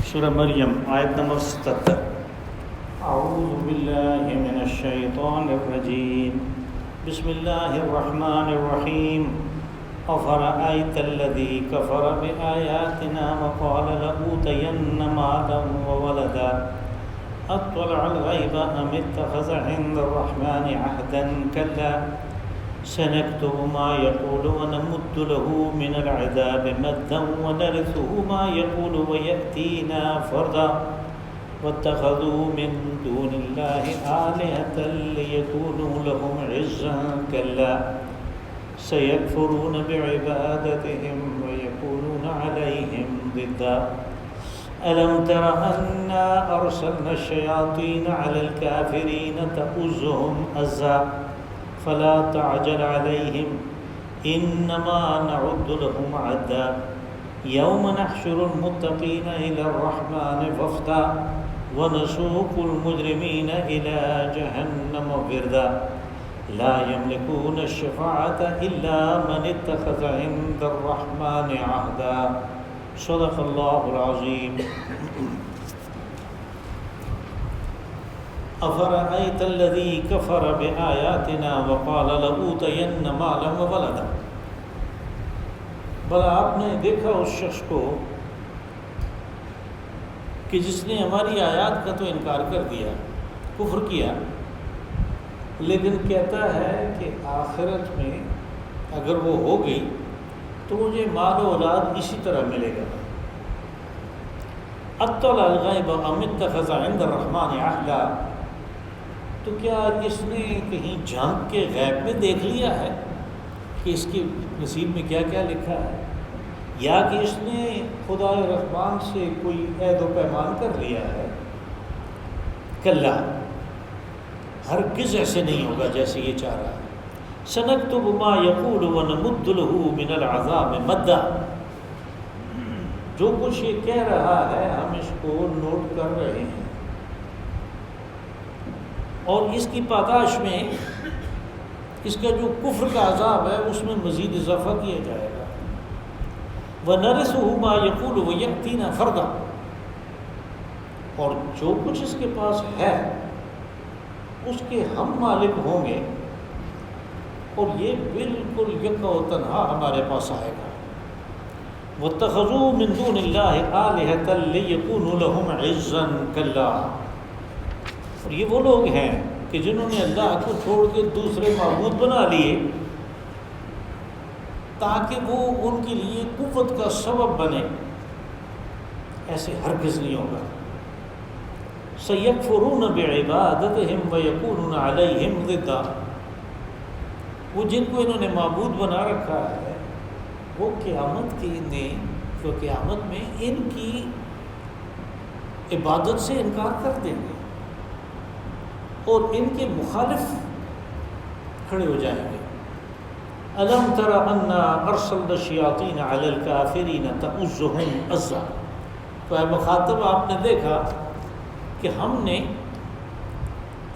سورہ مریم آیت نمبر 77۔ اعوذ باللہ من الشیطان الرجیم، بسم اللہ الرحمن الرحیم۔ افرأیت الذی کفر بآیاتنا وقال لأوتین مالا وولدا اطلع الغیب ام اتخذ عند الرحمن عہدا کلا سنكتب ما يقول ونمد له من العذاب مدا ونرثه ما يقول ويأتينا فردا واتخذوا من دون الله آلهة ليكونوا لهم عزا كلا سيكفرون بعبادتهم ويكونون عليهم ضدا ألم تر أنا أرسلنا الشياطين على الكافرين تؤزهم أزا فلا تعجل عليهم إنما نعد لهم عدا يوم نحشر المتقين إلى الرحمن وفدا ونسوق المجرمين إلى جهنم وردا لا يملكون الشفاعة إلا من اتخذ عند الرحمن عهدا صدق الله العظيم۔ افرأیت الذی کفر بآیاتنا وقال لأوتین مالا وولدا، بھلا آپ نے دیکھا اس شخص کو کہ جس نے ہماری آیات کا تو انکار کر دیا، کفر کیا، لیکن کہتا ہے کہ آخرت میں اگر وہ ہو گئی تو مجھے مال و اولاد اسی طرح ملے گا۔ اطلع الغیب ام اتخذ عند الرحمن عہدا، تو کیا اس نے کہیں جھانک کے غیب میں دیکھ لیا ہے کہ اس کی نصیب میں کیا کیا لکھا ہے، یا کہ اس نے خدا رحمان سے کوئی عہد و پیمان کر لیا ہے؟ کلا، ہرگز ایسے نہیں ہوگا جیسے یہ چاہ رہا ہے۔ سنکتب ما یقول ونمد له من العذاب مدا، جو کچھ یہ کہہ رہا ہے ہم اس کو نوٹ کر رہے ہیں، اور اس کی پاداش میں اس کا جو کفر کا عذاب ہے اس میں مزید اضافہ کیا جائے گا۔ وَنَرِثُهُ مَا يَقُولُ وَيَأْتِينَا فَرْدًا، اور جو کچھ اس کے پاس ہے اس کے ہم مالک ہوں گے، اور یہ بالکل یکا و تنہا ہمارے پاس آئے گا۔ وَاتَّخَذُوا مِن دُونِ اللَّهِ آلِهَةً لِيَكُونُوا لَهُمْ عِزًّا كَلَّا، اور یہ وہ لوگ ہیں کہ جنہوں نے اللہ کو چھوڑ کے دوسرے معبود بنا لیے تاکہ وہ ان کے لیے قوت کا سبب بنے، ایسے ہرگز نہیں ہوگا۔ سَيَكْفُرُونَ بِعِبَادَتِهِمْ وَيَكُونُونَ عَلَيْهِمْ ضِدًّا، وہ جن کو انہوں نے معبود بنا رکھا ہے وہ قیامت میں ان کی عبادت سے انکار کر دیں گے اور ان کے مخالف کھڑے ہو جائیں گے۔ الم تر انا ارسلنا الشیاطین علی الکافرین تؤزهم عزا، تو اے مخاطب آپ نے دیکھا کہ ہم نے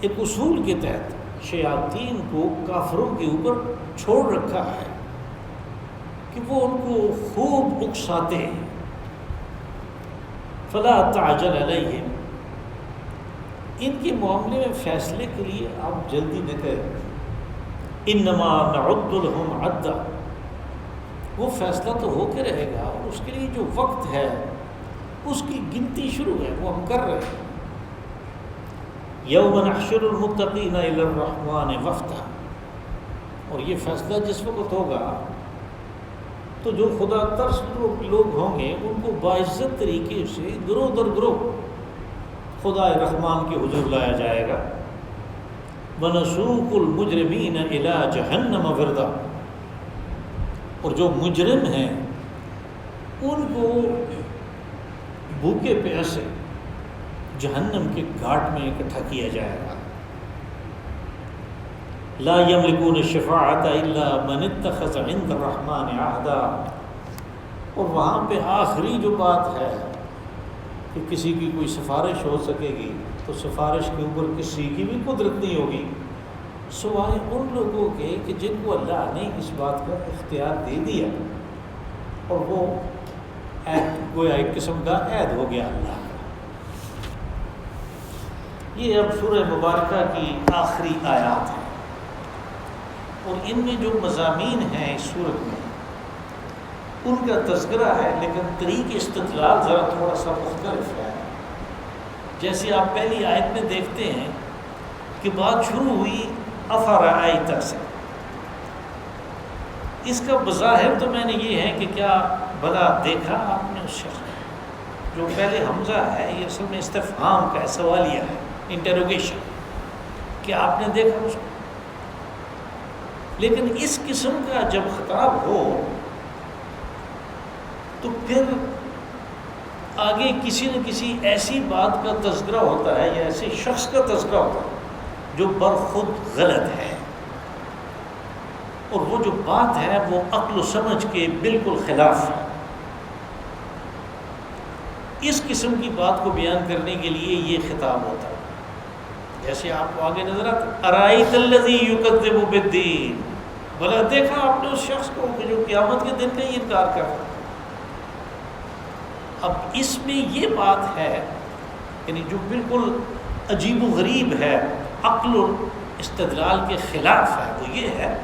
ایک اصول کے تحت شیاطین کو کافروں کے اوپر چھوڑ رکھا ہے کہ وہ ان کو خوب اکساتے ہیں۔ فلا تعجل علیہم، ان کے معاملے میں فیصلے کے لیے آپ جلدی نہ کریں۔ انما نعد لهم عدا، وہ فیصلہ تو ہو کے رہے گا، اور اس کے لیے جو وقت ہے اس کی گنتی شروع ہے، وہ ہم کر رہے ہیں۔ یوم نحشر المتقین الی الرحمن وفدا، اور یہ فیصلہ جس وقت ہوگا تو جو خدا ترس لوگ ہوں گے ان کو باعزت طریقے سے گروہ در گروہ خدا رحمان کے حضور لایا جائے گا۔ وَنَسُوقُ الْمُجْرِمِينَ إِلَىٰ جَهَنَّمَ وِرْدًا، اور جو مجرم ہیں ان کو بھوکے پیاسے جہنم کے گھاٹ میں اکٹھا کیا جائے گا۔ لَا يَمْلِكُونَ الشَّفَاعَةَ إِلَّا مَنِ اتَّخَذَ عِندَ الرَّحْمَٰنِ عَهْدًا، اور وہاں پہ آخری جو بات ہے کہ کسی کی کوئی سفارش ہو سکے گی تو سفارش کے اوپر کسی کی بھی قدرت نہیں ہوگی سوائے ان لوگوں کے کہ جن کو اللہ نے اس بات کا اختیار دے دیا، اور وہ گویا ایک قسم کا عہد ہو گیا اللہ کا۔ یہ اب سورہ مبارکہ کی آخری آیات ہیں، اور ان میں جو مضامین ہیں اس سورت میں ان کا تذکرہ ہے، لیکن طریق استدلال ذرا تھوڑا سا مختلف ہے۔ جیسے آپ پہلی آیت میں دیکھتے ہیں کہ بات شروع ہوئی افرأیت سے۔ اس کا بظاہر تو میں نے یہ ہے کہ کیا بلا دیکھا آپ نے اس شخص کو؟ جو پہلے حمزہ ہے یہ اصل میں استفہام کا ہے، سوالیہ ہے، انٹروگیشن، کہ آپ نے دیکھا اس کو۔ لیکن اس قسم کا جب خطاب ہو تو پھر آگے کسی نہ کسی ایسی بات کا تذکرہ ہوتا ہے یا ایسے شخص کا تذکرہ ہوتا ہے جو برخود غلط ہے، اور وہ جو بات ہے وہ عقل و سمجھ کے بالکل خلاف ہے۔ اس قسم کی بات کو بیان کرنے کے لیے یہ خطاب ہوتا ہے۔ جیسے آپ کو آگے نظر آتا ہے ارائیت الذی یکذب بالدین، بھلا دیکھا آپ نے اس شخص کو کہ جو قیامت کے دن کا ہی انکار کر رہا ہے۔ اب اس میں یہ بات ہے یعنی جو بالکل عجیب و غریب ہے، عقل و استدلال کے خلاف ہے، وہ یہ ہے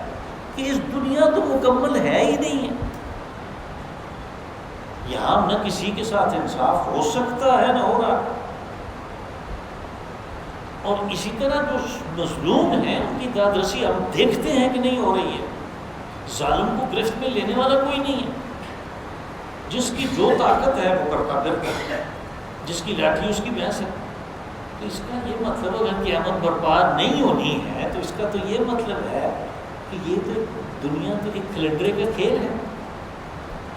کہ اس دنیا تو مکمل ہے ہی نہیں ہے، یہاں نہ کسی کے ساتھ انصاف ہو سکتا ہے نہ ہو رہا، اور اسی طرح جو مظلوم ہیں ان کی دادرسی ہم دیکھتے ہیں کہ نہیں ہو رہی ہے، ظالم کو گرفت میں لینے والا کوئی نہیں ہے، جس کی جو طاقت ہے وہ کرتا پھرتا ہے، جس کی لاٹھی اس کی بھینس ہے۔ تو اس کا یہ مطلب اگر قیامت برباد نہیں ہونی ہے تو اس کا تو یہ مطلب ہے کہ یہ تو دنیا تو ایک کیلنڈر کا کھیل ہے،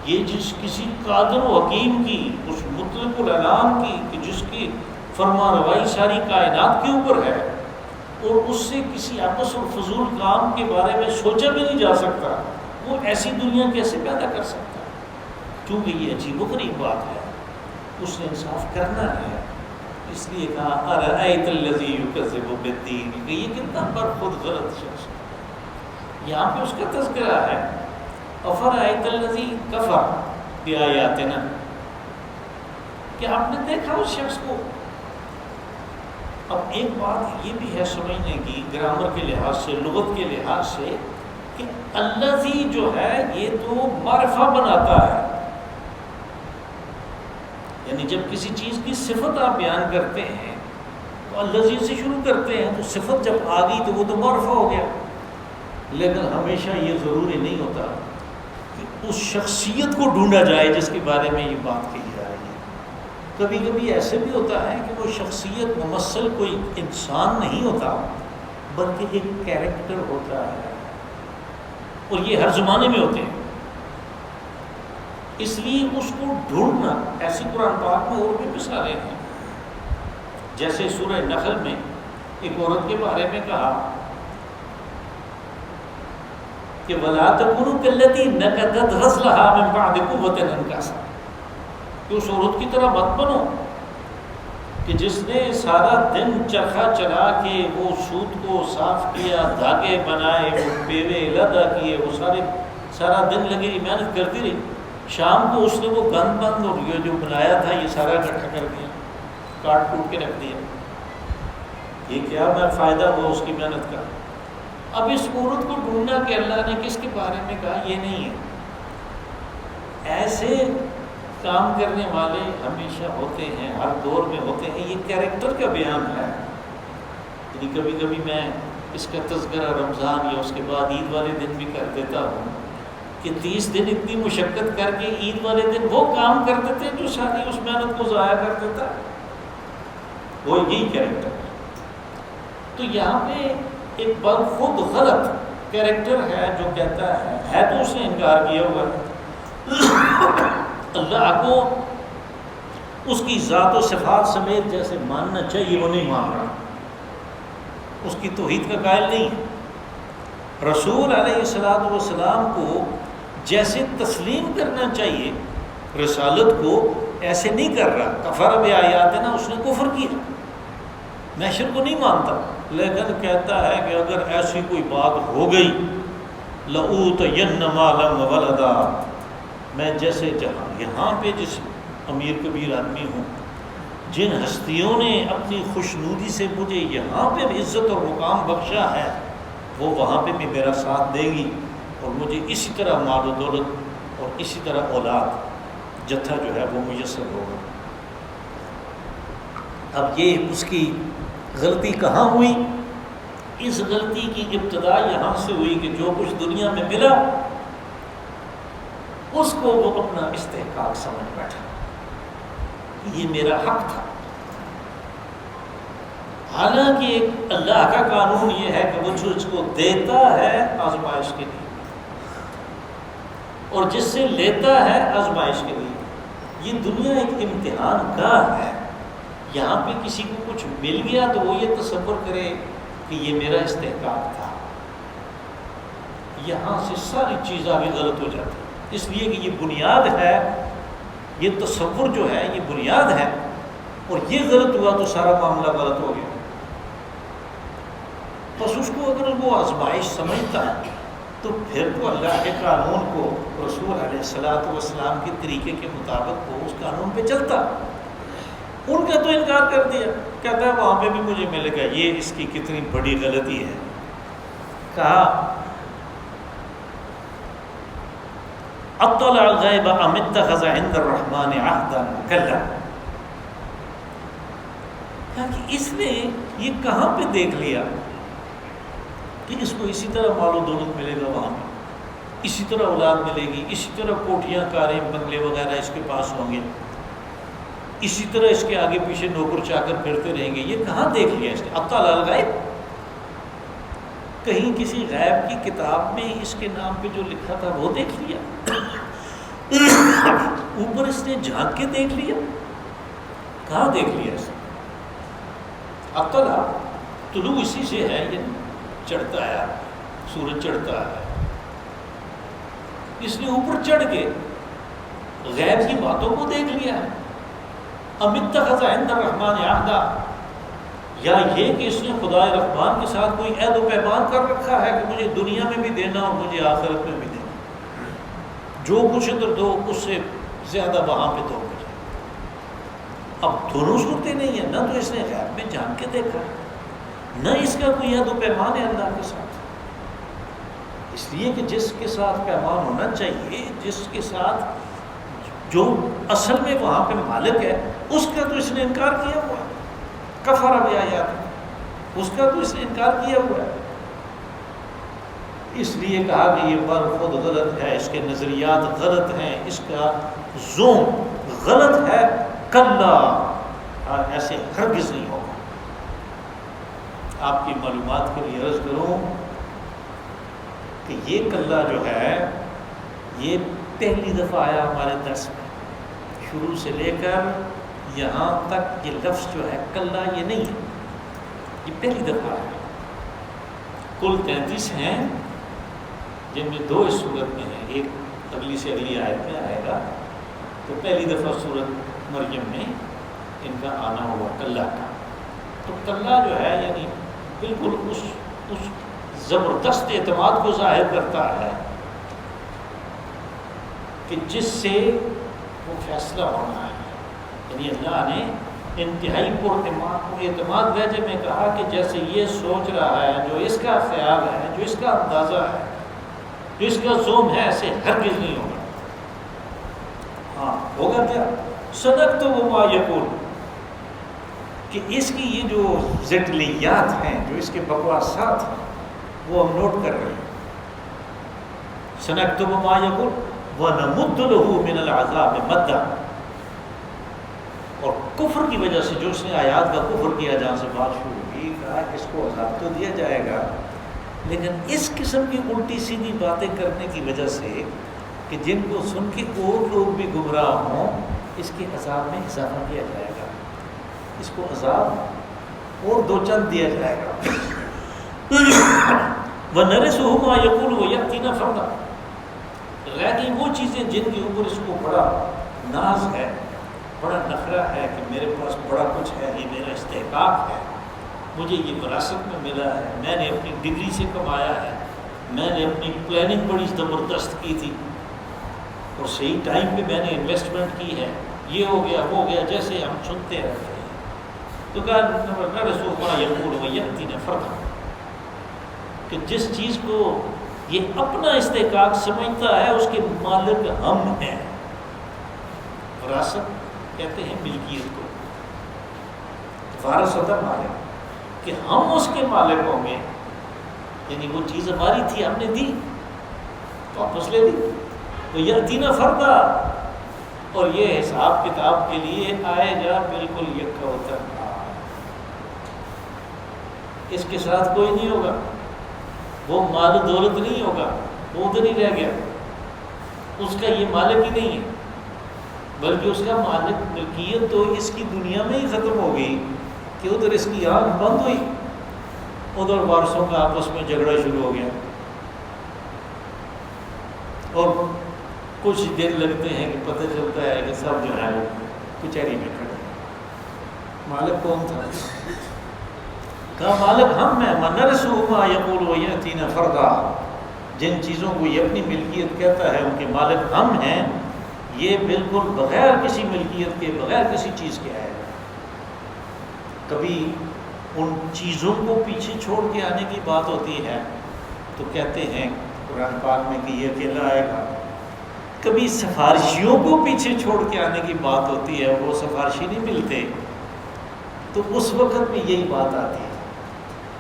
یہ جس کسی قادر و حکیم کی، اس مطلق الاعلام کی کہ جس کی فرما روائی ساری کائنات کے اوپر ہے، اور اس سے کسی آپس اور فضول کام کے بارے میں سوچا بھی نہیں جا سکتا، وہ ایسی دنیا کیسے پیدا کر سکتا؟ کیونکہ یہ عجیب و غریب بات ہے، اس نے انصاف کرنا ہے، اس لیے کہا ارأیت الذی یکذب بالدین، کہ یہ کتنا برخود غلط شخص ہے۔ یہاں پہ اس کا تذکرہ ہے افرأیت الذی کفر بآیاتنا، کہ آپ نے دیکھا اس شخص کو۔ اب ایک بات یہ بھی ہے سمجھنے کی گرامر کے لحاظ سے، لغت کے لحاظ سے، کہ الذی جو ہے یہ تو معرفہ بناتا ہے، یعنی جب کسی چیز کی صفت آپ بیان کرتے ہیں تو الذی سے شروع کرتے ہیں، تو صفت جب آ گئی تو وہ تو معرفہ ہو گیا، لیکن ہمیشہ یہ ضروری نہیں ہوتا کہ اس شخصیت کو ڈھونڈا جائے جس کے بارے میں یہ بات کہی جا رہی ہے۔ کبھی کبھی ایسے بھی ہوتا ہے کہ وہ شخصیت ممثل کوئی انسان نہیں ہوتا بلکہ ایک کیریکٹر ہوتا ہے، اور یہ ہر زمانے میں ہوتے ہیں، اس لیے اس کو ڈھونڈنا، ایسی قرآن پاک میں اور بھی مثالیں ہیں۔ جیسے سورہ نحل میں ایک عورت کے بارے میں کہا کہ وَلَا تَكُونُوا كَالَّتِي نَقَضَتْ غَزْلَهَا مِن بَعْدِ قُوَّةٍ أَنكَاثًا، کہ اس عورت کی طرح مت بنو کہ جس نے سارا دن چرخا چلا کے وہ سوت کو صاف کیا، دھاگے بنائے، وہ پیوے لدا کیے، وہ سارا دن لگی رہی، محنت کرتی رہی، شام کو اس نے وہ گند بند اور یہ جو بنایا تھا یہ سارا اکٹھا کر دیا، کاٹ کوٹ کے رکھ دیا، یہ کیا میں فائدہ ہوا اس کی محنت کا۔ اب اس عورت کو ڈھونڈنا کہ اللہ نے کس کے بارے میں کہا، یہ نہیں ہے۔ ایسے کام کرنے والے ہمیشہ ہوتے ہیں، ہر دور میں ہوتے ہیں، یہ کیریکٹر کا بیان ہے۔ یعنی کبھی کبھی میں اس کا تذکرہ رمضان یا اس کے بعد عید والے دن بھی کر دیتا ہوں کہ 30 دن اتنی مشقت کر کے عید والے دن وہ کام کر دیتے ہیں جو ساری اس محنت کو ضائع کر دیتا ہے، وہ یہی کیریکٹر ہے۔ تو یہاں پہ ایک برخود غلط کیریکٹر ہے جو کہتا ہے تو اس نے انکار کیا ہوا اللہ کو اس کی ذات و صفات سمیت جیسے ماننا چاہیے وہ نہیں مان رہا، اس کی توحید کا قائل نہیں ہے۔ رسول علیہ السلام کو جیسے تسلیم کرنا چاہیے رسالت کو، ایسے نہیں کر رہا، کفر بآیاتنا، اس نے کفر کیا، محشر کو نہیں مانتا، لیکن کہتا ہے کہ اگر ایسی کوئی بات ہو گئی لَأُوتَيَنَّ مَالًا وَوَلَدًا، میں جیسے جہاں یہاں پہ جس امیر کبیر آدمی ہوں، جن ہستیوں نے اپنی خوشنودی سے مجھے یہاں پہ عزت اور مقام بخشا ہے، وہ وہاں پہ بھی میرا ساتھ دے گی اور مجھے اسی طرح مال و دولت اور اسی طرح اولاد جتھا جو ہے وہ میسر ہوگا۔ اب یہ اس کی غلطی کہاں ہوئی؟ اس غلطی کی ابتدا یہاں سے ہوئی کہ جو کچھ دنیا میں ملا اس کو وہ اپنا استحقاق سمجھ بیٹھا، یہ میرا حق تھا۔ حالانکہ اللہ کا قانون یہ ہے کہ وہ جس کو دیتا ہے آزمائش کے لیے اور جس سے لیتا ہے آزمائش کے لیے۔ یہ دنیا ایک امتحان گاہ ہے، یہاں پہ کسی کو کچھ مل گیا تو وہ یہ تصور کرے کہ یہ میرا استحقاق تھا، یہاں سے ساری چیز آگے غلط ہو جاتی ہے، اس لیے کہ یہ بنیاد ہے، یہ تصور جو ہے یہ بنیاد ہے، اور یہ غلط ہوا تو سارا معاملہ غلط ہو گیا۔ بس اس کو اگر وہ آزمائش سمجھتا ہے تو پھر تو اللہ کے قانون کو، رسول علیہ السلام کے طریقے کے مطابق وہ اس قانون پہ چلتا۔ ان کا تو انکار کر دیا، کہتا ہے وہاں پہ بھی مجھے ملے گا، یہ اس کی کتنی بڑی غلطی ہے۔ کہا اطلع الغیب ام اتخذ عند الرحمن عہدا کلا، کہا کہ اس نے یہ کہاں پہ دیکھ لیا کہ اس کو اسی طرح مال و دولت ملے گا، وہاں پہ اسی طرح اولاد ملے گی، اسی طرح کوٹھیاں کاریں بنگلے وغیرہ اس کے پاس ہوں گے، اسی طرح اس کے آگے پیچھے نوکر چاکر پھرتے رہیں گے۔ یہ کہاں دیکھ لیا اس نے؟ اطلع الغیب، کہیں کسی غیب کی کتاب میں اس کے نام پہ جو لکھا تھا وہ دیکھ لیا؟ اوپر اس نے جھانک کے دیکھ لیا؟ کہاں دیکھ لیا اس نے؟ اطلع طلوع اسی سے ہے، یہ چڑھتا ہے، سورج چڑھتا ہے، اس نے اوپر چڑھ کے غیب کی باتوں کو دیکھ لیا ہے۔ ام اتخذ عند الرحمن عہدا، یا یہ کہ اس نے خدا رحمان کے ساتھ کوئی عہد و پیمان کر رکھا ہے کہ مجھے دنیا میں بھی دینا اور مجھے آخرت میں بھی دینا، جو کچھ ادھر دو اس سے زیادہ وہاں پہ دو مجھے۔ اب دونوں صورتیں نہیں ہیں، نہ تو اس نے غیب میں جان کے دیکھا، نہ اس کا کوئی عہد و پیمان ہے اللہ کے ساتھ، اس لیے کہ جس کے ساتھ پیمان ہونا چاہیے، جس کے ساتھ جو اصل میں وہاں پہ مالک ہے، اس کا تو اس نے انکار کیا ہوا ہے، کفر بیاات، اس کا تو اس نے انکار کیا ہوا ہے۔ اس لیے کہا کہ یہ پر خود غلط ہے، اس کے نظریات غلط ہیں، اس کا زوم غلط ہے، کلا ایسے ہرگز نہیں ہوگا۔ آپ کی معلومات کے لیے عرض کروں کہ یہ کلا جو ہے یہ پہلی دفعہ آیا ہمارے درس میں، شروع سے لے کر یہاں تک یہ لفظ جو ہے کلا یہ نہیں ہے، یہ پہلی دفعہ ہے۔ کل 33 ہیں جن میں 2 اس صورت میں ہیں، ایک اگلی سے اگلی آیت میں آئے گا، تو پہلی دفعہ سورت مریم میں ان کا آنا ہوا کلا کا۔ تو کلا جو ہے یعنی بالکل اس زبردست اعتماد کو ظاہر کرتا ہے کہ جس سے وہ فیصلہ ہونا ہے، یعنی اللہ نے انتہائی پر اعتماد لہجے میں کہا کہ جیسے یہ سوچ رہا ہے، جو اس کا خیال ہے، جو اس کا اندازہ ہے، جو اس کا زوم ہے، ایسے ہرگز نہیں ہوگا۔ ہاں ہوگا کیا؟ صدق تو وہ ما یقول، کہ اس کی یہ جو ذکریات ہیں، جو اس کے بکواسات ہیں، وہ ہم نوٹ کر رہے ہیں۔ سنکتب ما یقول وَنَمُدُّ لَهُ مِنَ الْعَذَابِ مَدًّا، اور کفر کی وجہ سے جو اس نے آیات کا کفر کیا، جہاں سے بات شروع ہوئی، کہا اس کو عذاب تو دیا جائے گا، لیکن اس قسم کی الٹی سیدھی باتیں کرنے کی وجہ سے کہ جن کو سن کے اور لوگ بھی گمراہ ہوں، اس کے عذاب میں اضافہ کیا جائے گا، اس کو عذاب اور 2 چند دیا جائے گا۔ وَنَرِثُهُ مَا يَقُولُ وَيَأْتِينَا فَرْدًا، لیکن وہ چیزیں جن کے اوپر اس کو بڑا ناز ہے، بڑا نخرہ ہے کہ میرے پاس بڑا کچھ ہے، یہ میرا استحقاق ہے، مجھے یہ وراثت میں ملا ہے، میں نے اپنی ڈگری سے کمایا ہے، میں نے اپنی پلاننگ بڑی زبردست کی تھی، اور صحیح ٹائم پہ میں نے انویسٹمنٹ کی ہے، یہ ہو گیا وہ ہو گیا، جیسے ہم سنتے رہتے ہیں. تو کہا رسول اللہ یقول ویأتینا فردا، کہ جس چیز کو یہ اپنا استحقاق سمجھتا ہے اس کے مالک ہم ہیں. وراثت کہتے ہیں ملکیت کو، وارثۃ مالک، کہ ہم اس کے مالک ہوں گے. یعنی وہ چیز ہماری تھی، ہم نے دی، واپس لے لی. تو یأتینا فردا، اور یہ حساب کتاب کے لیے آئے گا بالکل یکوتر. اس کے ساتھ کوئی نہیں ہوگا، وہ مال و دولت نہیں ہوگا، وہ ادھر ہی رہ گیا، اس کا یہ مالک ہی نہیں ہے، بلکہ اس کا مالک ملکیت تو اس کی دنیا میں ہی ختم ہو گئی کہ ادھر اس کی آنکھ بند ہوئی، ادھر وارثوں کا آپس میں جھگڑا شروع ہو گیا، اور کچھ دن لگتے ہیں کہ پتہ چلتا ہے کہ سب جو ہے کچہری میں کھڑے. مالک کون تھا؟ کہا مالک ہم ہیں. وَنَرِثُ مَا يَقُولُ وَيَأْتِينَا فَرْدًا، جن چیزوں کو یہ اپنی ملکیت کہتا ہے ان کے مالک ہم ہیں، یہ بالکل بغیر کسی ملکیت کے، بغیر کسی چیز کے آئے گا. کبھی ان چیزوں کو پیچھے چھوڑ کے آنے کی بات ہوتی ہے تو کہتے ہیں قرآن پاک میں کہ یہ اکیلا آئے گا. کبھی سفارشیوں کو پیچھے چھوڑ کے آنے کی بات ہوتی ہے، وہ سفارشی نہیں ملتے، تو اس وقت میں یہی بات آتی ہے.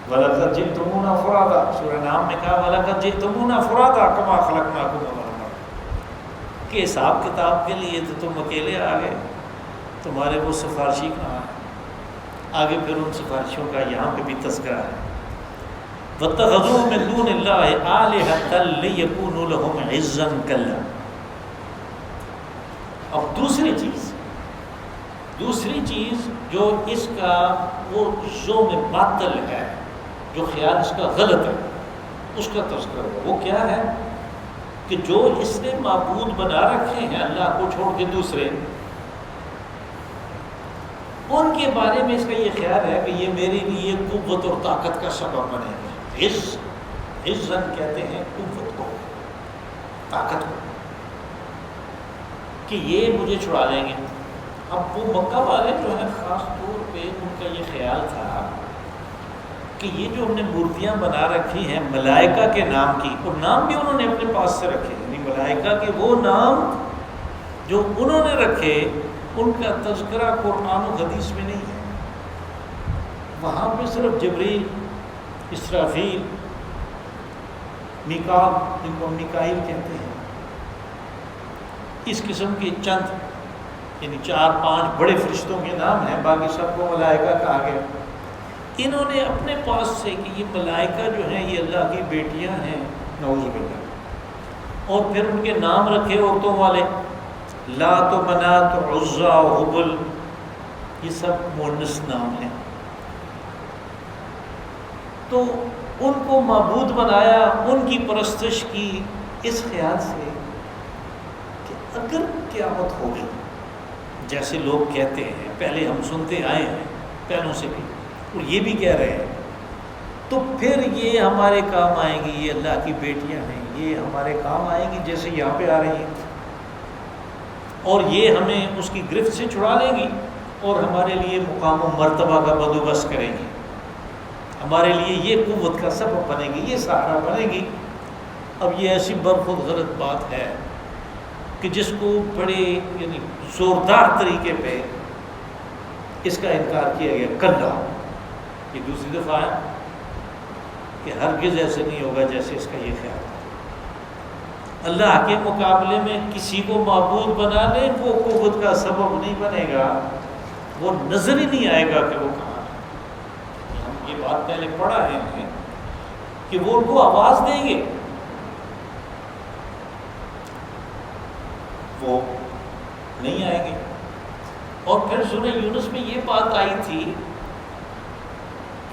وَلَقَدْ جِئْتُمُونَا فُرَادًا، سورہ نام میں کہا وَلَقَدْ جِئْتُمُونَا فُرَادًا كَمَا خَلَقْنَاكُمْ أَوَّلَ مَرَّةٍ، کہ حساب کتاب کے لیے تو تم اکیلے آ گئے، تمہارے وہ سفارشی کہاں ہیں؟ آگے پھر ان سفارشیوں کا یہاں پہ بھی تذکرہ ہے. وَاتَّخَذُوا مِن دُونِ اللَّهِ آلِهَةً لِيَكُونُوا لَهُمْ عِزًّا كَلَّا. اب دوسری چیز جو اس کا وہ زوم باطل ہے، جو خیال اس کا غلط ہے، اس کا تذکرہ ہے. وہ کیا ہے کہ جو اس نے معبود بنا رکھے ہیں اللہ کو چھوڑ کے دوسرے، ان کے بارے میں اس کا یہ خیال ہے کہ یہ میرے لیے قوت اور طاقت کا سبب بنے گا. عزن کہتے ہیں قوت کو، طاقت کو، کہ یہ مجھے چھڑا لیں گے. اب وہ مکہ والے جو ہیں خاص طور پہ ان کا یہ خیال تھا کہ یہ جو ہم نے مورتیاں بنا رکھی ہیں ملائکہ کے نام کی، اور نام بھی انہوں نے اپنے پاس سے رکھے، یعنی ملائکہ کے وہ نام جو انہوں نے رکھے ان کا تذکرہ قرآن و حدیث میں نہیں ہے. وہاں پہ صرف جبریل، اسرافیل، میکال، جن کو میکائیل کہتے ہیں، اس قسم کے چند یعنی 4-5 بڑے فرشتوں کے نام ہیں، باقی سب کو ملائکہ کہا گیا. انہوں نے اپنے پاس سے کہ یہ ملائکہ جو ہیں یہ اللہ کی بیٹیاں ہیں، نعوذ باللہ، اور پھر ان کے نام رکھے عورتوں والے، لات و منات و عزا و حبل، یہ سب مؤنث نام ہیں. تو ان کو معبود بنایا، ان کی پرستش کی اس خیال سے کہ اگر قیامت ہوگی جیسے لوگ کہتے ہیں، پہلے ہم سنتے آئے ہیں پہلوں سے بھی، اور یہ بھی کہہ رہے ہیں، تو پھر یہ ہمارے کام آئیں گی، یہ اللہ کی بیٹیاں ہیں، یہ ہمارے کام آئیں گی جیسے یہاں پہ آ رہی ہیں، اور یہ ہمیں اس کی گرفت سے چھڑا لیں گی اور ہمارے لیے مقام و مرتبہ کا بندوبست کریں گی، ہمارے لیے یہ قوت کا سبب بنے گی، یہ سہارا بنے گی. اب یہ ایسی برخود غلط بات ہے کہ جس کو بڑے یعنی زوردار طریقے پہ اس کا انکار کیا گیا. کلا، یہ دوسری دفعہ ہے کہ ہرگز ایسے نہیں ہوگا جیسے اس کا یہ خیال ہے. اللہ کے مقابلے میں کسی کو معبود بنا لے وہ قوت کا سبب نہیں بنے گا، وہ نظر ہی نہیں آئے گا کہ وہ کہاں ہے. ہم یہ بات پہلے پڑھ رہے ہیں کہ وہ ان کو آواز دیں گے، وہ نہیں آئیں گے. اور پھر سورہ یونس میں یہ بات آئی تھی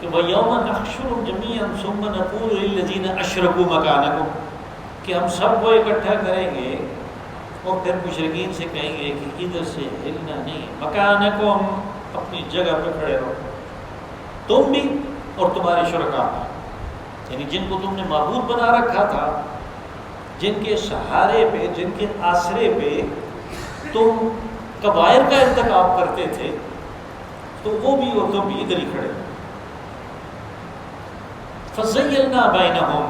کہ وَيَوْمَ نَحْشُرُهُمْ جَمِيعًا ثُمَّ نَقُولُ لِلَّذِينَ أَشْرَكُوا مَكَانَكُمْ، کہ ہم سب کو اکٹھا کریں گے اور پھر مشرکین سے کہیں گے کہ ادھر سے ہلنا نہیں، مکانکم، اپنی جگہ پہ کھڑے رہو، تم بھی اور تمہارے شرکاء، یعنی جن کو تم نے معبود بنا رکھا تھا جن کے سہارے پہ، جن کے آسرے پہ تم کبائر کا ارتکاب کرتے تھے، تو وہ بھی اور تم بھی ادھر ہی کھڑے. فَزَيَّلْنَا بَيْنَهُمْ،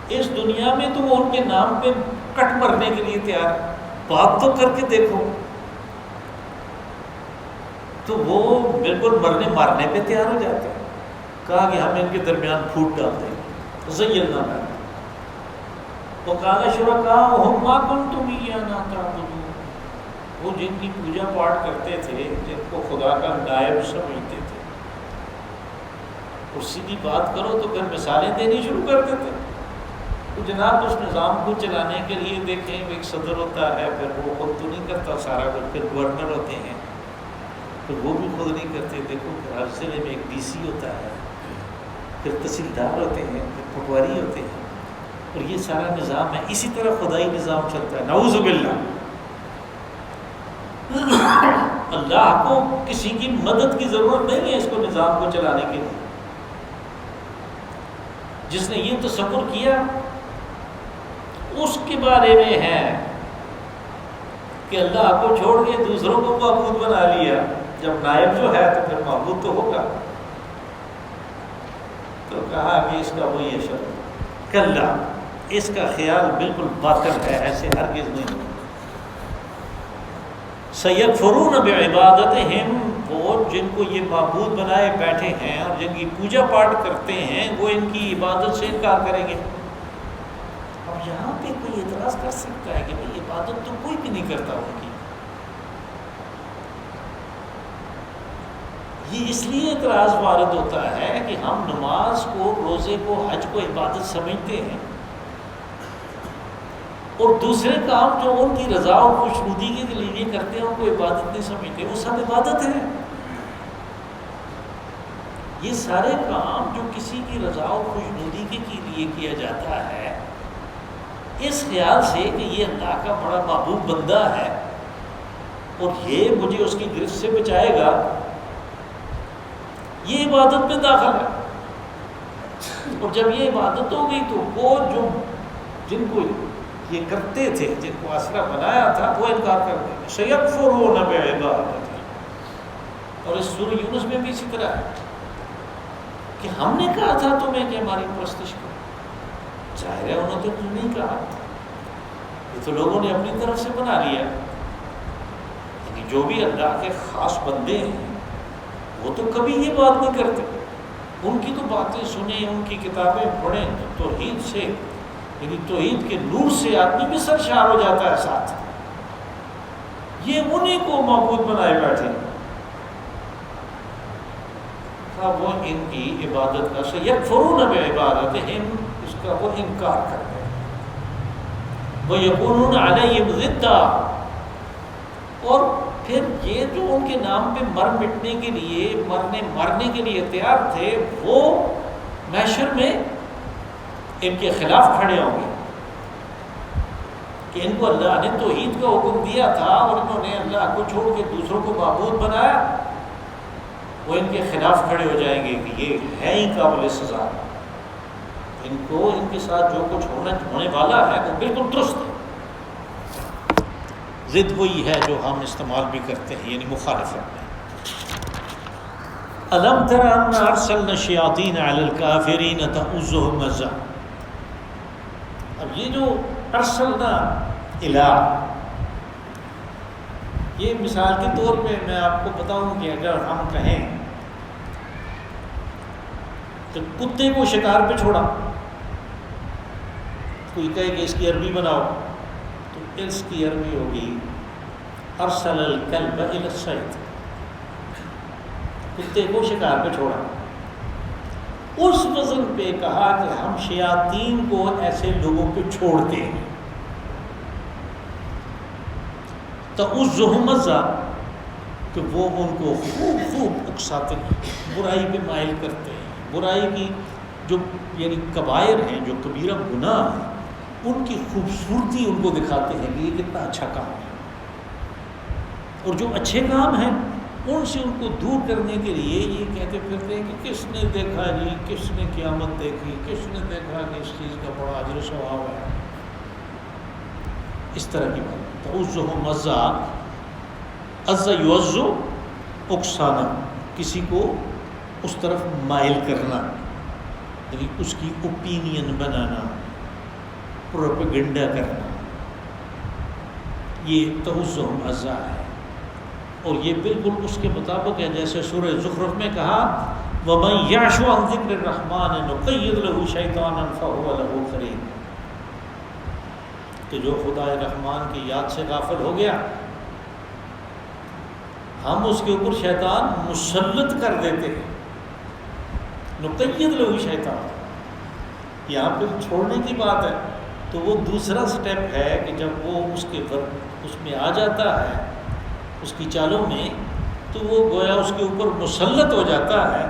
اس دنیا میں تو وہ ان کے نام پہ کٹ مرنے کے لیے تیار. بات تو کر کے دیکھو، تو وہ بالکل مرنے مارنے پہ تیار ہو جاتے ہیں. کہا کہ ہم ان کے درمیان پھوٹ ڈال دیں گے. زینا میں وقال شرکاؤہم ما کنتم ایانا تعبدون، وہ جن کی پوجا پاٹ کرتے تھے، جن کو خدا کا نائب سمجھتے تھے، اور سیدھی بات کرو تو پھر مثالیں دینی شروع کر دیتے. تو جناب اس نظام کو چلانے کے لیے دیکھیں، ایک صدر ہوتا ہے، پھر وہ خود تو نہیں کرتا سارا کچھ، پھر گورنر ہوتے ہیں، پھر وہ بھی خود نہیں کرتے. دیکھو ہر ضلع میں ایک ڈی سی ہوتا ہے، پھر تحصیلدار ہوتے ہیں، پھر پٹواری ہوتے ہیں، اور یہ سارا نظام ہے. اسی طرح خدائی نظام چلتا ہے. نعوذ باللہ. اللہ کو کسی کی مدد کی ضرورت نہیں ہے اس کو نظام کو چلانے کے لیے. جس نے یہ تصور کیا اس کے بارے میں ہے کہ اللہ کو چھوڑ کے دوسروں کو معبود بنا لیا. جب نائب جو ہے تو پھر معبود تو ہوگا. تو کہا کہ اس کا وہی ہے شرط. کلا، اس کا خیال بالکل باطل ہے، ایسے ہرگز نہیں ہوگا. سیکفرون بعبادتہم، وہ جن کو یہ معبود بنائے بیٹھے ہیں اور جن کی پوجا پاٹ کرتے ہیں، وہ ان کی عبادت سے انکار کریں گے. اب یہاں پہ کوئی اعتراض کر سکتا ہے کہ بھئی عبادت تو کوئی بھی نہیں کرتا ان کی. یہ اس لیے اعتراض وارد ہوتا ہے کہ ہم نماز کو، روزے کو، حج کو عبادت سمجھتے ہیں، اور دوسرے کام جو ان کی رضا اور خوشنودی کے لیے کرتے ہیں ان کو عبادت نہیں سمجھتے. وہ سب عبادت ہے. یہ سارے کام جو کسی کی رضا اور خوشنودی کے لیے کیا جاتا ہے، اس خیال سے کہ یہ اللہ کا بڑا محبوب بندہ ہے اور یہ مجھے اس کی گرفت سے بچائے گا، یہ عبادت میں داخل ہے. اور جب یہ عبادت ہو گئی تو وہ جو جن کو یہ کرتے تھے، جن کو آسرا بنایا تھا، وہ انکار کر دیں گے. سیکفرون بعبادتہ. اور اس سورہ یونس میں بھی اسی طرح ہے کہ ہم نے کہا تھا تمہیں کہ ہماری پرستش کرو. ظاہر ہے انہوں نے تو نہیں کہا، یہ تو لوگوں نے اپنی طرف سے بنا لیا. لیکن جو بھی اللہ کے خاص بندے ہیں وہ تو کبھی یہ بات نہیں کرتے. ان کی تو باتیں سنیں، ان کی کتابیں پڑھیں تو توحید سے، یعنی توحید کے نور سے آدمی بھی سرشار ہو جاتا ہے. ساتھ یہ انہیں کو معبود بنائے بیٹھے. وہ ان کی عبادت کا سیکفرون بعبادتہم، اس کا وہ انکار کرتے ہیں. وَيَكُونُونَ عَلَيْهِمْ ضِدًّا، اور پھر یہ جو ان کے نام پہ مر مٹنے کے لیے، مرنے کے لیے تیار تھے، وہ محشر میں ان کے خلاف کھڑے ہوں گے کہ ان کو اللہ نے توحید کا حکم دیا تھا اور انہوں نے اللہ کو چھوڑ کے دوسروں کو معبود بنایا. وہ ان کے خلاف کھڑے ہو جائیں گے کہ یہ ہے ہی قابل سزا. ان کو، ان کے ساتھ جو کچھ ہونے والا ہے وہ بالکل درست ہے. ضد وہی ہے جو ہم استعمال بھی کرتے ہیں، یعنی مخالفت میں. الم تر انا ارسلنا الشیاطین علی الکافرین تؤزهم ازا. اب یہ جو ارسلنا الہ، یہ مثال کے طور پہ میں آپ کو بتاؤں کہ اگر ہم کہیں کہ کتے کو شکار پہ چھوڑا، کوئی کہے کہ اس کی عربی بناؤ، تو اس کی عربی ہوگی ارسل الکلب الی الصید. کتے کو شکار پہ چھوڑا. اس وزن پہ کہا کہ ہم شیاطین کو ایسے لوگوں پہ چھوڑتے ہیں. تؤزهم ازا، کہ وہ ان کو خوب خوب اکساتے ہیں، برائی پہ مائل کرتے ہیں. برائی کی جو یعنی کبائر ہیں، جو کبیرہ گناہ ہیں، ان کی خوبصورتی ان کو دکھاتے ہیں کہ یہ کتنا اچھا کام ہے. اور جو اچھے کام ہیں ان سے ان کو دور کرنے کے لیے یہ کہتے پھرتے ہیں کہ کس نے دیکھا جی، کس نے قیامت دیکھی، کس نے دیکھا کہ اس چیز کا بڑا اجر و ثواب ہے. اس طرح کی بات. تعوذہم عزا، عزا یعزو اکسانا، کسی کو اس طرف مائل کرنا، یعنی اس کی اوپینین بنانا، پروپیگنڈا کرنا، یہ تعوذہم عزا ہے. اور یہ بالکل اس کے مطابق ہے جیسے سورہ زخرف میں کہا وَمَن يَعْشُ عَن ذِكْرِ الرَّحْمَنِ نُقَيِّضْ لَهُ شَيْطَانًا فَهُوَ لَهُ قَرِينٌ، کہ جو خدا رحمان کی یاد سے غافل ہو گیا ہم اس کے اوپر شیطان مسلط کر دیتے ہیں. نُقَيِّضْ لَهُ شَيْطَانًا، یہاں پہ چھوڑنے کی بات ہے. تو وہ دوسرا سٹیپ ہے کہ جب وہ اس میں آ جاتا ہے، اس کی چالوں میں، تو وہ گویا اس کے اوپر مسلط ہو جاتا ہے،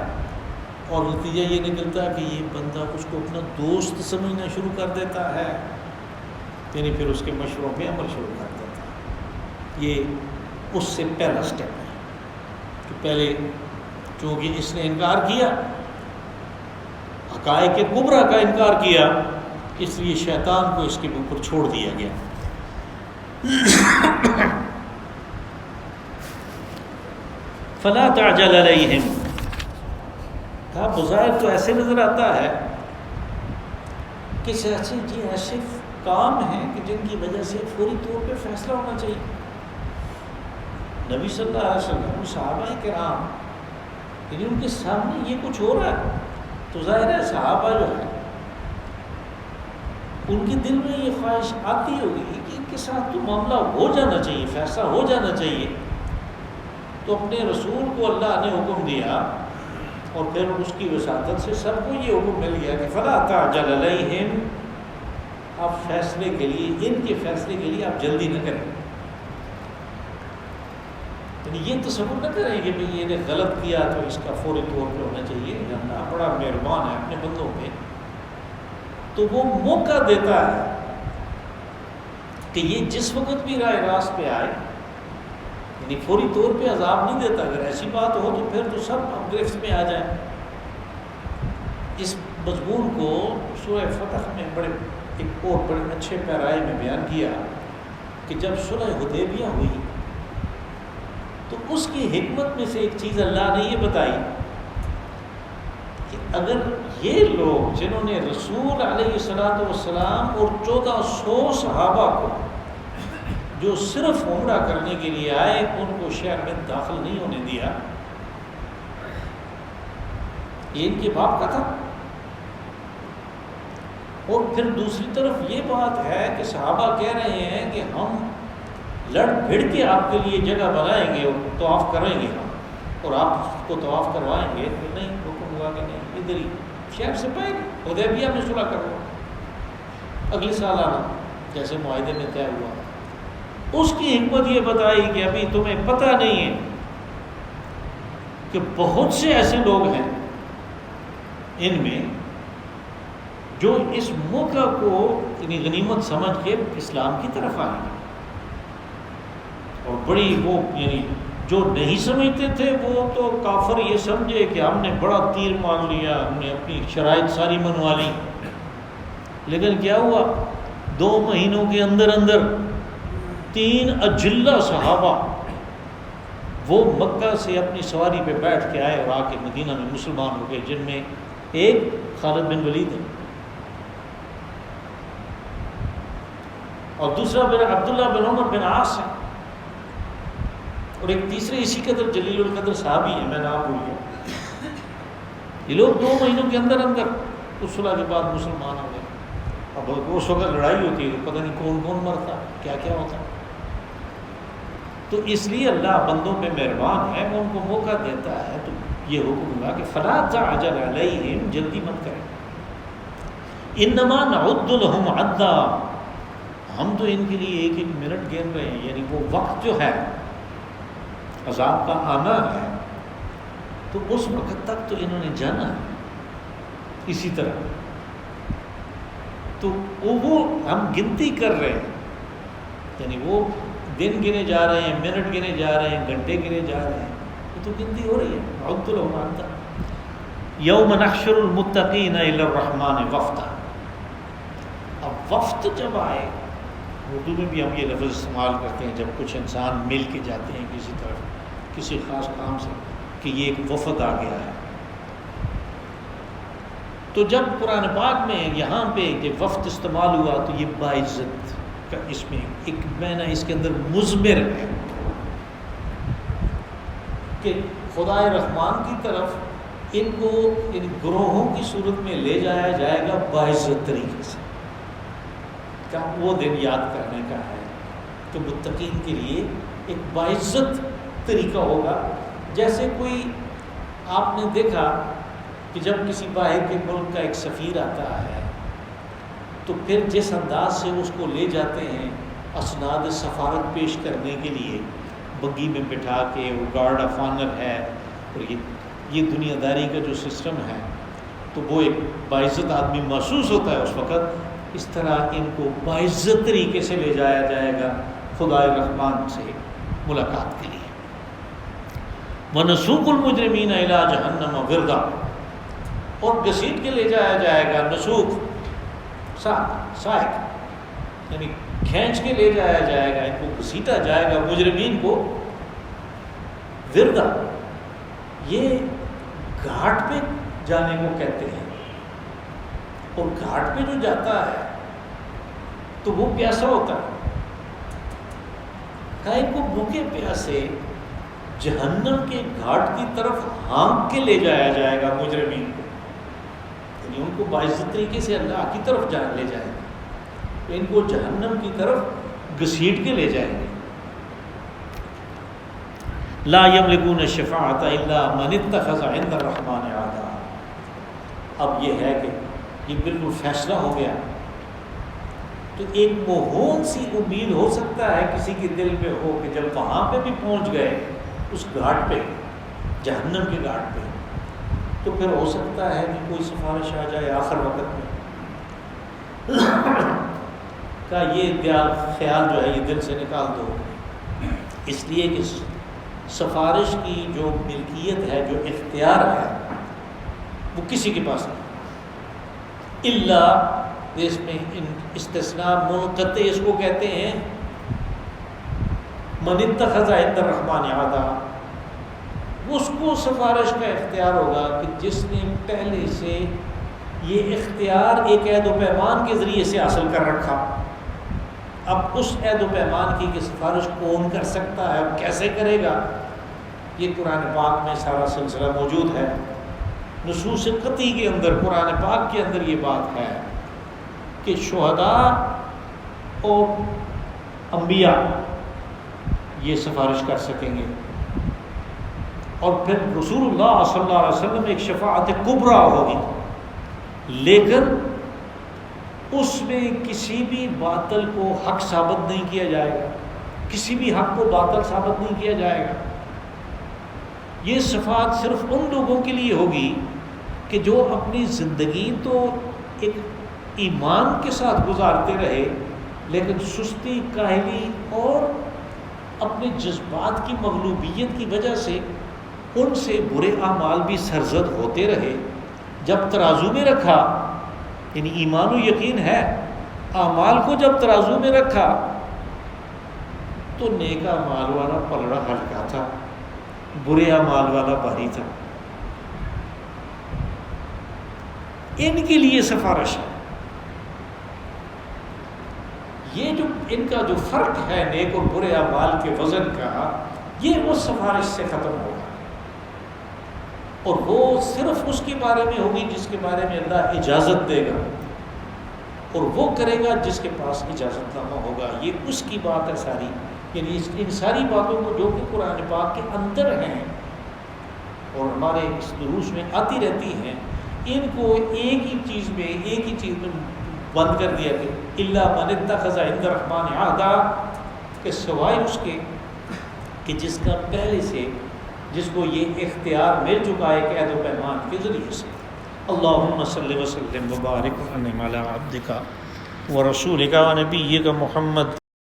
اور نتیجہ یہ نکلتا ہے کہ یہ بندہ اس کو اپنا دوست سمجھنا شروع کر دیتا ہے، یعنی پھر اس کے مشوروں پہ عمل شروع کر دیتا ہے. یہ اس سے پہلا سٹیپ ہے کہ پہلے چونکہ اس نے انکار کیا، حقائق کبریٰ کا انکار کیا، اس لیے شیطان کو اس کے اوپر چھوڑ دیا گیا. فلا تعجل علیہم، کہا بظاہر تو ایسے نظر آتا ہے کہ ایسے کام ہیں کہ جن کی وجہ سے فوری طور پہ فیصلہ ہونا چاہیے. نبی صلی اللہ علیہ وسلم، صحابہ کرام، یعنی ان کے سامنے یہ کچھ ہو رہا ہے تو ظاہر ہے صحابہ جو ہے ان کے دل میں یہ خواہش آتی ہوگی کہ ان کے ساتھ تو معاملہ ہو جانا چاہیے، فیصلہ ہو جانا چاہیے. تو اپنے رسول کو اللہ نے حکم دیا اور پھر اس کی وساطت سے سب کو یہ حکم مل گیا کہ فلا تعجل علیہم، آپ فیصلے کے لیے، ان کے فیصلے کے لیے آپ جلدی نہ کریں. یعنی یہ تصور نہ کریں کہ بھئی یہ نے غلط کیا تو اس کا فوری طور پہ ہونا چاہیے. اللہ بڑا مہربان ہے اپنے بندوں پہ، تو وہ موقع دیتا ہے کہ یہ جس وقت بھی راہ راست پہ آئے، یعنی فوری طور پہ عذاب نہیں دیتا. اگر ایسی بات ہو تو پھر تو سب اب گرفت میں آ جائیں. اس مضمون کو سورہ فتح میں ایک اور بڑے اچھے پیرائے میں بیان کیا کہ جب صلح حدیبیہ ہوئی تو اس کی حکمت میں سے ایک چیز اللہ نے یہ بتائی کہ اگر یہ لوگ جنہوں نے رسول علیہ الصلوۃ والسلام اور 1400 صحابہ کو جو صرف عمرہ کرنے کے لیے آئے ان کو شہر میں داخل نہیں ہونے دیا، یہ ان کے باپ کا تھا. اور پھر دوسری طرف یہ بات ہے کہ صحابہ کہہ رہے ہیں کہ ہم لڑ بھڑ کے آپ کے لیے جگہ بنائیں گے اور طواف کریں گے ہم، اور آپ کو طواف کروائیں گے. تو نہیں، حکم ہوا کہ نہیں، ادھر ہی شہر سے پہلے حدیبیہ میں صلح کرو، اگلے سال آنا جیسے معاہدے میں طے ہوا. اس کی حکمت یہ بتائی کہ ابھی تمہیں پتہ نہیں ہے کہ بہت سے ایسے لوگ ہیں ان میں جو اس موقع کو یعنی غنیمت سمجھ کے اسلام کی طرف آئیں گے، اور بڑی وہ یعنی جو نہیں سمجھتے تھے وہ تو کافر یہ سمجھے کہ ہم نے بڑا تیر مان لیا، ہم نے اپنی شرائط ساری منوا لی. لیکن کیا ہوا، 2 مہینوں کے اندر اندر 3 اجلہ صحابہ وہ مکہ سے اپنی سواری پہ بیٹھ کے آئے اور آ کے مدینہ میں مسلمان ہو گئے، جن میں ایک خالد بن ولید ہے اور دوسرا عبداللہ بن عمر بن عاص ہے، اور ایک تیسرے اسی قدر جلیل القدر صحابی ہیں، میں نام بھول گیا. یہ لوگ 2 مہینوں کے اندر اندر اس صلح کے بعد مسلمان ہو گئے. اب اس وقت لڑائی ہوتی ہے تو پتہ نہیں کون کون مرتا، کیا کیا ہوتا. تو اس لیے اللہ بندوں پہ مہربان ہے، وہ ان کو موقع دیتا ہے. تو یہ حکم ہوا کہ فلا تعجل علیہم، جلدی مت کریں. انما نعد لهم عدا، ہم تو ان کے لیے ایک ایک منٹ گن رہے ہیں، یعنی وہ وقت جو ہے عذاب کا آنا ہے تو اس وقت تک تو انہوں نے جانا ہے. اسی طرح تو وہ ہم گنتی کر رہے ہیں، یعنی وہ دن گنے جا رہے ہیں، منٹ گنے جا رہے ہیں، گھنٹے گنے جا رہے ہیں، یہ تو گنتی ہو رہی ہے. عد لهم عدا یوم نحشر المتقین الی الرحمن وفدا. اب وفد جب آئے اردو میں بھی ہم یہ لفظ استعمال کرتے ہیں جب کچھ انسان مل کے جاتے ہیں کسی طرف کسی خاص کام سے کہ یہ ایک وفد آ گیا ہے. تو جب قرآن پاک میں یہاں پہ یہ وفد استعمال ہوا تو یہ باعزت کا اس میں ایک معنی اس کے اندر مضمر ہے کہ خدائے رحمان کی طرف ان کو ان گروہوں کی صورت میں لے جایا جائے گا باعزت طریقے سے. کا وہ دن یاد کرنے کا ہے کہ متقین کے لیے ایک باعزت طریقہ ہوگا. جیسے کوئی آپ نے دیکھا کہ جب کسی باہر کے ملک کا ایک سفیر آتا ہے تو پھر جس انداز سے اس کو لے جاتے ہیں اسناد سفارت پیش کرنے کے لیے بگی میں بٹھا کے, وہ گارڈ آف آنر ہے اور یہ دنیا داری کا جو سسٹم ہے تو وہ ایک باعزت آدمی محسوس ہوتا ہے اس وقت. اس طرح ان کو باعزت طریقے سے لے جایا جائے گا خدائے رحمان سے ملاقات کے لیے. وَنَسُوقُ الْمُجْرِمِينَ إِلَىٰ جَهَنَّمَ وِرْدًا, اور گھسیٹ کے لے جایا جائے گا. نسوق سائق یعنی کھینچ کے لے جایا جائے گا, ان کو گھسیٹا جائے گا مجرمین کو. وردا یہ گھاٹ پہ جانے کو کہتے ہیں, اور گھاٹ پہ جو جاتا ہے تو وہ پیاسا ہوتا ہے. ان کو بھوکے پیاسے جہنم کے گھاٹ کی طرف ہانک کے لے جایا جائے گا مجرمین کو, یعنی ان کو باعزت طریقے سے اللہ کی طرف لے جائے گا, تو ان کو جہنم کی طرف گھسیٹ کے لے جائیں گے. لا یملکون الشفاعۃ الا من اتخذ عند الرحمن عہدا. اب یہ ہے کہ یہ بالکل فیصلہ ہو گیا, تو ایک موہوم سی امید ہو سکتا ہے کسی کے دل میں ہو کہ جب وہاں پہ بھی پہنچ گئے اس گھاٹ پہ, جہنم کے گھاٹ پہ, تو پھر ہو سکتا ہے کہ کوئی سفارش آ جائے آخر وقت میں کا یہ خیال جو ہے یہ دل سے نکال دو. اس لیے کہ سفارش کی جو ملکیت ہے, جو اختیار ہے, وہ کسی کے پاس نہیں. اللہ اس میں استثناء منقطع اس کو کہتے ہیں. من اتخذ عند الرحمن عہدا, اس کو سفارش کا اختیار ہوگا کہ جس نے پہلے سے یہ اختیار ایک عہد و پیمان کے ذریعے سے حاصل کر رکھا. اب اس عہد و پیمان کی کہ سفارش کون کر سکتا ہے, اب کیسے کرے گا, یہ قرآن پاک میں سارا سلسلہ موجود ہے. نصوص قطعی کے اندر قرآن پاک کے اندر یہ بات ہے کہ شہداء اور انبیاء یہ سفارش کر سکیں گے, اور پھر رسول اللہ صلی اللہ علیہ وسلم ایک شفاعت کبریٰ ہوگی, لیکن اس میں کسی بھی باطل کو حق ثابت نہیں کیا جائے گا, کسی بھی حق کو باطل ثابت نہیں کیا جائے گا. یہ شفاعت صرف ان لوگوں کے لیے ہوگی کہ جو اپنی زندگی تو ایک ایمان کے ساتھ گزارتے رہے, لیکن سستی, کاہلی اور اپنے جذبات کی مغلوبیت کی وجہ سے ان سے برے اعمال بھی سرزد ہوتے رہے. جب ترازو میں رکھا, یعنی ایمان و یقین ہے, اعمال کو جب ترازو میں رکھا تو نیک اعمال والا پلڑا ہلکا تھا, برے اعمال والا بھاری تھا. ان کے لیے سفارش ہے. یہ جو ان کا جو فرق ہے نیک اور برے اعمال کے وزن کا, یہ اس سفارش سے ختم ہوگا, اور وہ صرف اس کے بارے میں ہوگی جس کے بارے میں اللہ اجازت دے گا, اور وہ کرے گا جس کے پاس اجازت نامہ ہوگا. یہ اس کی بات ہے ساری, یعنی ان ساری باتوں کو جو کہ قرآن پاک کے اندر ہیں اور ہمارے اس دروس میں آتی رہتی ہیں, ان کو ایک ہی چیز میں بند کر دیا کہ الا من اتخذ عند الرحمن عہدا, کہ سوائے اس کے کہ جس کا پہلے سے جس کو یہ اختیار مل چکا ہے عہد و پیمان کے ذریعے سے. اللہم صلی وسلم وبارک وانعم علی عبدک ورسولک ونبیک محمد